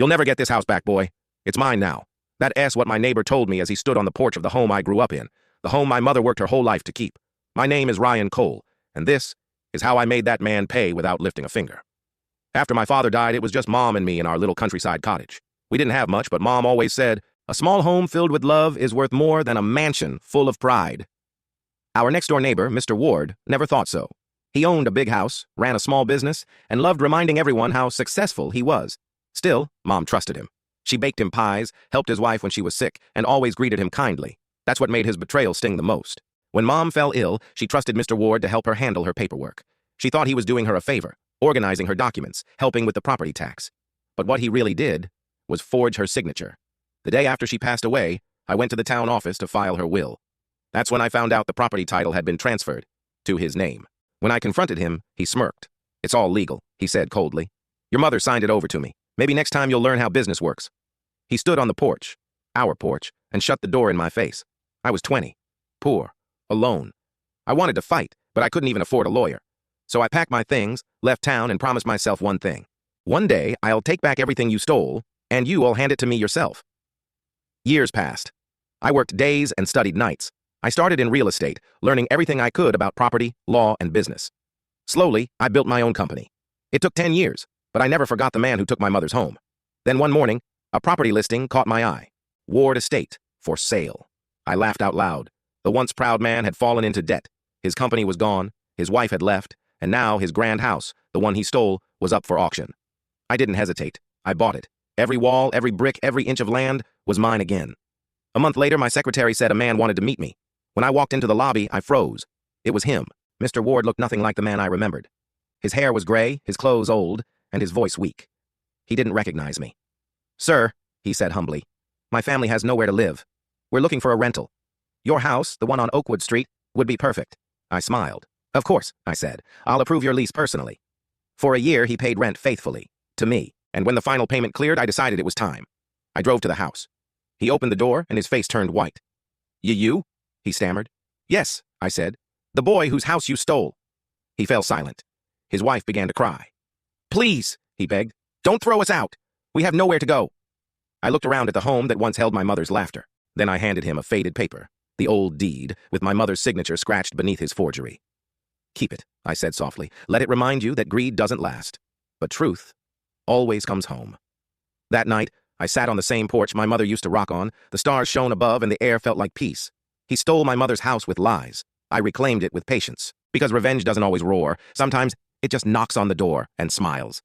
You'll never get this house back, boy. It's mine now. That's what my neighbor told me as he stood on the porch of the home I grew up in, the home my mother worked her whole life to keep. My name is Ryan Cole, and this is how I made that man pay without lifting a finger. After my father died, it was just Mom and me in our little countryside cottage. We didn't have much, but Mom always said, "A small home filled with love is worth more than a mansion full of pride." Our next-door neighbor, Mr. Ward, never thought so. He owned a big house, ran a small business, and loved reminding everyone how successful he was. Still, Mom trusted him. She baked him pies, helped his wife when she was sick, and always greeted him kindly. That's what made his betrayal sting the most. When Mom fell ill, she trusted Mr. Ward to help her handle her paperwork. She thought he was doing her a favor, organizing her documents, helping with the property tax. But what he really did was forge her signature. The day after she passed away, I went to the town office to file her will. That's when I found out the property title had been transferred to his name. When I confronted him, he smirked. "It's all legal," he said coldly. "Your mother signed it over to me. Maybe next time you'll learn how business works." He stood on the porch, our porch, and shut the door in my face. I was 20, poor, alone. I wanted to fight, but I couldn't even afford a lawyer. So I packed my things, left town, and promised myself one thing. One day, I'll take back everything you stole, and you'll hand it to me yourself. Years passed. I worked days and studied nights. I started in real estate, learning everything I could about property, law, and business. Slowly, I built my own company. It took 10 years, but I never forgot the man who took my mother's home. Then one morning, a property listing caught my eye. Ward Estate, for sale. I laughed out loud. The once proud man had fallen into debt. His company was gone, his wife had left, and now his grand house, the one he stole, was up for auction. I didn't hesitate. I bought it. Every wall, every brick, every inch of land was mine again. A month later, my secretary said a man wanted to meet me. When I walked into the lobby, I froze. It was him. Mr. Ward looked nothing like the man I remembered. His hair was gray, his clothes old, and his voice weak. He didn't recognize me. "Sir," he said humbly, "my family has nowhere to live. We're looking for a rental. Your house, the one on Oakwood Street, would be perfect." I smiled. "Of course," I said. "I'll approve your lease personally." For a year, he paid rent faithfully, to me, and when the final payment cleared, I decided it was time. I drove to the house. He opened the door, and his face turned white. You?" he stammered. "Yes," I said. "The boy whose house you stole." He fell silent. His wife began to cry. "Please," he begged, "don't throw us out. We have nowhere to go." I looked around at the home that once held my mother's laughter. Then I handed him a faded paper, the old deed, with my mother's signature scratched beneath his forgery. "Keep it," I said softly. "Let it remind you that greed doesn't last. But truth always comes home." That night, I sat on the same porch my mother used to rock on. The stars shone above and the air felt like peace. He stole my mother's house with lies. I reclaimed it with patience. Because revenge doesn't always roar. Sometimes it just knocks on the door and smiles.